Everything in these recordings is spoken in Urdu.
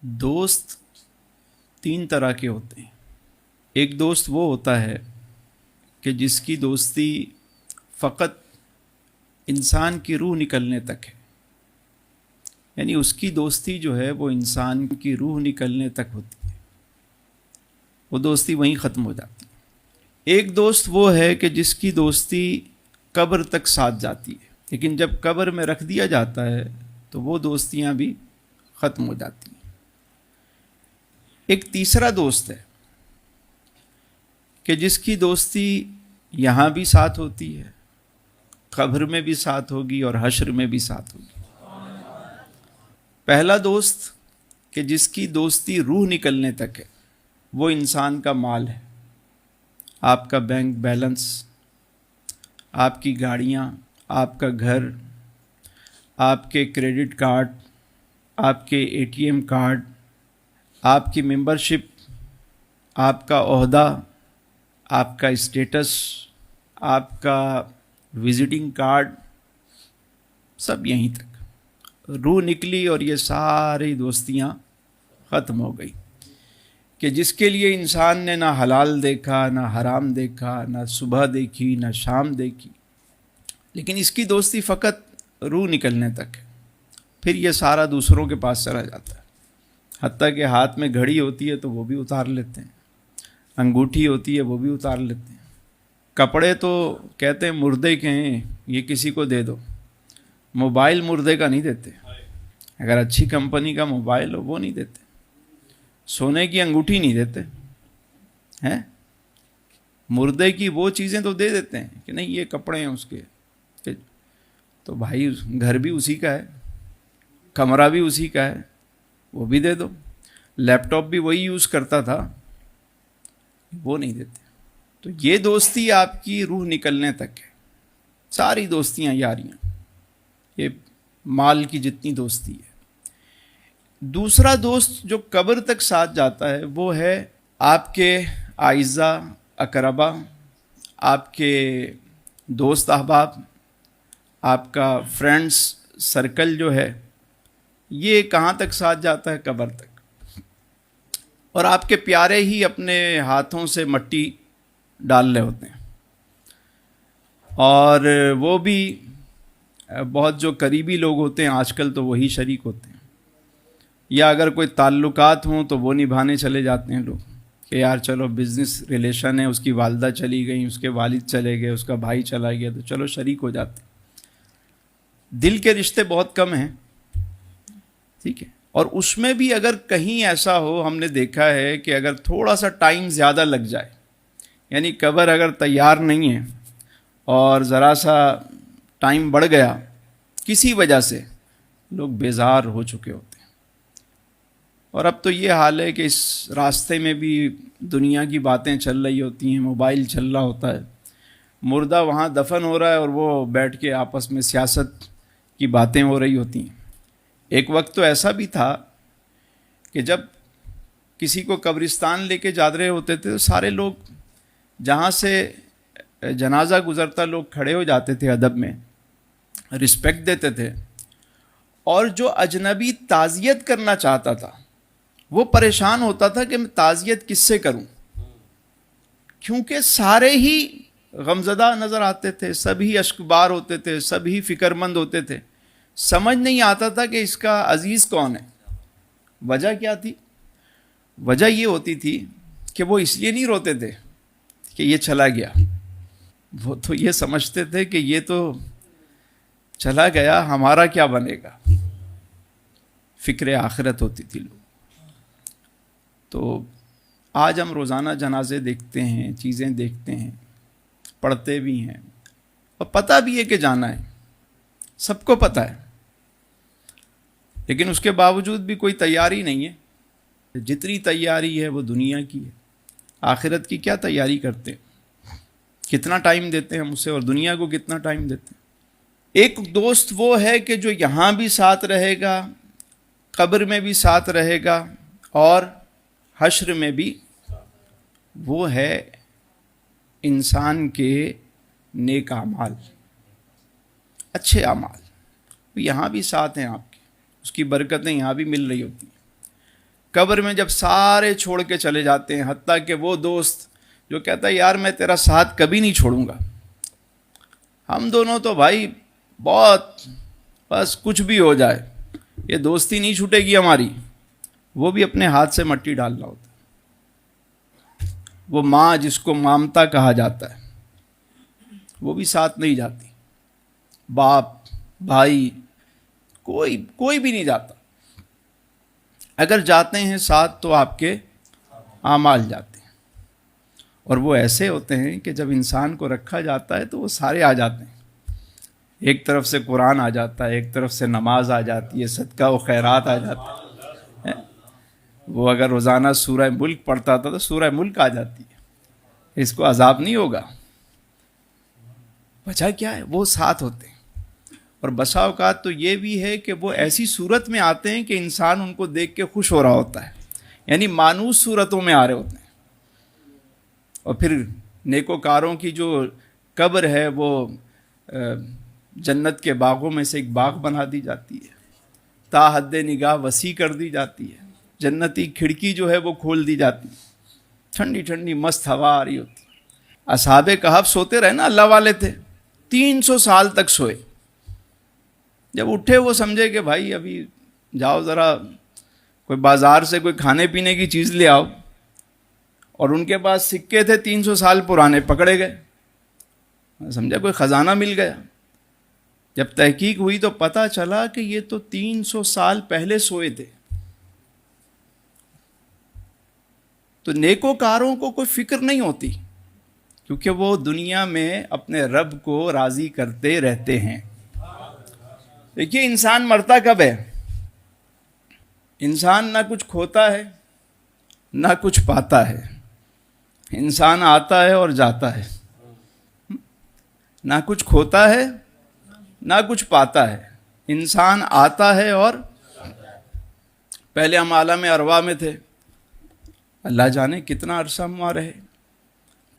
دوست تین طرح کے ہوتے ہیں۔ ایک دوست وہ ہوتا ہے کہ جس کی دوستی فقط انسان کی روح نکلنے تک ہے، یعنی اس کی دوستی جو ہے وہ انسان کی روح نکلنے تک ہوتی ہے، وہ دوستی وہیں ختم ہو جاتی ہے۔ ایک دوست وہ ہے کہ جس کی دوستی قبر تک ساتھ جاتی ہے، لیکن جب قبر میں رکھ دیا جاتا ہے تو وہ دوستیاں بھی ختم ہو جاتی ہیں۔ ایک تیسرا دوست ہے کہ جس کی دوستی یہاں بھی ساتھ ہوتی ہے، قبر میں بھی ساتھ ہوگی اور حشر میں بھی ساتھ ہوگی۔ پہلا دوست کہ جس کی دوستی روح نکلنے تک ہے، وہ انسان کا مال ہے، آپ کا بینک بیلنس، آپ کی گاڑیاں، آپ کا گھر، آپ کے کریڈٹ کارڈ، آپ کے اے ٹی ایم کارڈ، آپ کی ممبرشپ، آپ کا عہدہ، آپ کا اسٹیٹس، آپ کا وزٹنگ کارڈ، سب یہیں تک روح نکلی اور یہ ساری دوستیاں ختم ہو گئی کہ جس کے لیے انسان نے نہ حلال دیکھا، نہ حرام دیکھا، نہ صبح دیکھی، نہ شام دیکھی، لیکن اس کی دوستی فقط روح نکلنے تک ہے۔ پھر یہ سارا دوسروں کے پاس چلا جاتا ہے، حتیٰ کہ ہاتھ میں گھڑی ہوتی ہے تو وہ بھی اتار لیتے ہیں، انگوٹھی ہوتی ہے وہ بھی اتار لیتے ہیں، کپڑے تو کہتے ہیں مردے کے ہیں، یہ کسی کو دے دو، موبائل مردے کا نہیں دیتے، اگر اچھی کمپنی کا موبائل ہو وہ نہیں دیتے، سونے کی انگوٹھی نہیں دیتے ہیں، مردے کی وہ چیزیں تو دے دیتے ہیں کہ نہیں یہ کپڑے ہیں اس کے، تو بھائی گھر بھی اسی کا ہے، کمرہ بھی اسی کا ہے، وہ بھی دے دو، لیپ ٹاپ بھی وہی یوز کرتا تھا، وہ نہیں دیتے۔ تو یہ دوستی آپ کی روح نکلنے تک ہے، ساری دوستیاں یاریاں، یہ مال کی جتنی دوستی ہے۔ دوسرا دوست جو قبر تک ساتھ جاتا ہے وہ ہے آپ کے اعزاء اقربا، آپ کے دوست احباب، آپ کا فرینڈس سرکل جو ہے، یہ کہاں تک ساتھ جاتا ہے؟ قبر تک۔ اور آپ کے پیارے ہی اپنے ہاتھوں سے مٹی ڈال رہے ہوتے ہیں، اور وہ بھی بہت جو قریبی لوگ ہوتے ہیں آج کل تو وہی شریک ہوتے ہیں، یا اگر کوئی تعلقات ہوں تو وہ نبھانے چلے جاتے ہیں لوگ کہ یار چلو بزنس ریلیشن ہے، اس کی والدہ چلی گئی، اس کے والد چلے گئے، اس کا بھائی چلا گیا، تو چلو شریک ہو جاتے ہیں۔ دل کے رشتے بہت کم ہیں، ٹھیک ہے، اور اس میں بھی اگر کہیں ایسا ہو، ہم نے دیکھا ہے کہ اگر تھوڑا سا ٹائم زیادہ لگ جائے، یعنی قبر اگر تیار نہیں ہے اور ذرا سا ٹائم بڑھ گیا، کسی وجہ سے لوگ بیزار ہو چکے ہوتے ہیں۔ اور اب تو یہ حال ہے کہ اس راستے میں بھی دنیا کی باتیں چل رہی ہوتی ہیں، موبائل چل رہا ہوتا ہے، مردہ وہاں دفن ہو رہا ہے اور وہ بیٹھ کے آپس میں سیاست کی باتیں ہو رہی ہوتی ہیں۔ ایک وقت تو ایسا بھی تھا کہ جب کسی کو قبرستان لے کے جا رہے ہوتے تھے تو سارے لوگ جہاں سے جنازہ گزرتا لوگ کھڑے ہو جاتے تھے، ادب میں رسپیکٹ دیتے تھے، اور جو اجنبی تعزیت کرنا چاہتا تھا وہ پریشان ہوتا تھا کہ میں تعزیت کس سے کروں، کیونکہ سارے ہی غمزدہ نظر آتے تھے، سبھی اشکبار ہوتے تھے، سبھی فکر مند ہوتے تھے، سمجھ نہیں آتا تھا کہ اس کا عزیز کون ہے۔ وجہ کیا تھی؟ وجہ یہ ہوتی تھی کہ وہ اس لیے نہیں روتے تھے کہ یہ چلا گیا، وہ تو یہ سمجھتے تھے کہ یہ تو چلا گیا، ہمارا کیا بنے گا، فکر آخرت ہوتی تھی لوگ۔ تو آج ہم روزانہ جنازے دیکھتے ہیں، چیزیں دیکھتے ہیں، پڑھتے بھی ہیں، اور پتہ بھی ہے کہ جانا ہے، سب کو پتہ ہے، لیکن اس کے باوجود بھی کوئی تیاری نہیں ہے۔ جتنی تیاری ہے وہ دنیا کی ہے، آخرت کی کیا تیاری کرتے ہیں؟ کتنا ٹائم دیتے ہیں ہم اسے، اور دنیا کو کتنا ٹائم دیتے ہیں؟ ایک دوست وہ ہے کہ جو یہاں بھی ساتھ رہے گا، قبر میں بھی ساتھ رہے گا، اور حشر میں بھی، وہ ہے انسان کے نیک اعمال، اچھے اعمال، یہاں بھی ساتھ ہیں آپ کے، اس کی برکتیں یہاں بھی مل رہی ہوتی ہیں۔ قبر میں جب سارے چھوڑ کے چلے جاتے ہیں، حتیٰ کہ وہ دوست جو کہتا ہے یار میں تیرا ساتھ کبھی نہیں چھوڑوں گا، ہم دونوں تو بھائی بہت، بس کچھ بھی ہو جائے یہ دوستی نہیں چھوٹے گی ہماری، وہ بھی اپنے ہاتھ سے مٹی ڈالنا ہوتا ہے۔ وہ ماں جس کو مامتا کہا جاتا ہے وہ بھی ساتھ نہیں جاتی، باپ، بھائی، کوئی بھی نہیں جاتا، اگر جاتے ہیں ساتھ تو آپ کے اعمال جاتے ہیں، اور وہ ایسے ہوتے ہیں کہ جب انسان کو رکھا جاتا ہے تو وہ سارے آ جاتے ہیں، ایک طرف سے قرآن آ جاتا ہے، ایک طرف سے نماز آ جاتی ہے، صدقہ و خیرات آ جاتا ہے۔ وہ اگر روزانہ سورہ ملک پڑھتا تھا تو سورہ ملک آ جاتی ہے، اس کو عذاب نہیں ہوگا۔ وجہ کیا ہے؟ وہ ساتھ ہوتے ہیں، اور بسا اوقات تو یہ بھی ہے کہ وہ ایسی صورت میں آتے ہیں کہ انسان ان کو دیکھ کے خوش ہو رہا ہوتا ہے، یعنی مانوس صورتوں میں آ رہے ہوتے ہیں۔ اور پھر نیکوکاروں کی جو قبر ہے وہ جنت کے باغوں میں سے ایک باغ بنا دی جاتی ہے، تا حد نگاہ وسیع کر دی جاتی ہے، جنتی کھڑکی جو ہے وہ کھول دی جاتی ہے، ٹھنڈی ٹھنڈی مست ہوا آ رہی ہوتی ہے۔ اصحاب کہف سوتے رہے نا، اللہ والے تھے، 300 سال تک سوئے، جب اٹھے وہ سمجھے کہ بھائی ابھی جاؤ ذرا کوئی بازار سے کوئی کھانے پینے کی چیز لے آؤ، اور ان کے پاس سکے تھے 300 سال پرانے، پکڑے گئے، سمجھا کوئی خزانہ مل گیا۔ جب تحقیق ہوئی تو پتہ چلا کہ یہ تو 300 سال پہلے سوئے تھے۔ تو نیکوکاروں کو کوئی فکر نہیں ہوتی، کیونکہ وہ دنیا میں اپنے رب کو راضی کرتے رہتے ہیں۔ دیکھیے انسان مرتا کب ہے؟ انسان نہ کچھ کھوتا ہے نہ کچھ پاتا ہے، انسان آتا ہے اور جاتا ہے، نہ کچھ کھوتا ہے نہ کچھ پاتا ہے، انسان آتا ہے، اور پہلے ہم عالم ارواح میں تھے، اللہ جانے کتنا عرصہ ہم وہاں رہے،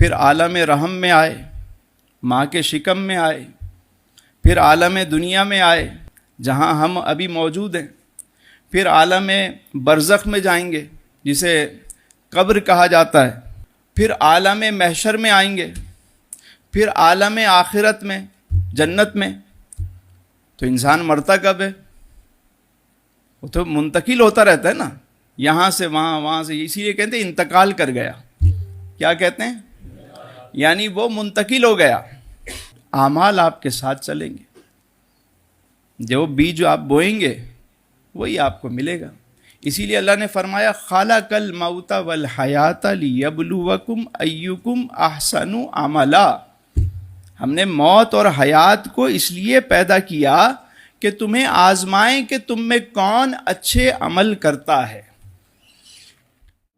پھر عالم رحم میں آئے، ماں کے شکم میں آئے، پھر عالم دنیا میں آئے جہاں ہم ابھی موجود ہیں، پھر عالم برزخ میں جائیں گے جسے قبر کہا جاتا ہے، پھر عالم محشر میں آئیں گے، پھر عالم آخرت میں، جنت میں۔ تو انسان مرتا کب ہے؟ وہ تو منتقل ہوتا رہتا ہے نا، یہاں سے وہاں، وہاں سے، اسی لیے کہتے ہیں انتقال کر گیا۔ کیا کہتے ہیں؟ یعنی وہ منتقل ہو گیا۔ اعمال آپ کے ساتھ چلیں گے، جو بیج آپ بوئیں گے وہی آپ کو ملے گا۔ اسی لیے اللہ نے فرمایا خالق الموت والحیات لیبلوکم ایکم احسن عملا، ہم نے موت اور حیات کو اس لیے پیدا کیا کہ تمہیں آزمائیں کہ تم میں کون اچھے عمل کرتا ہے۔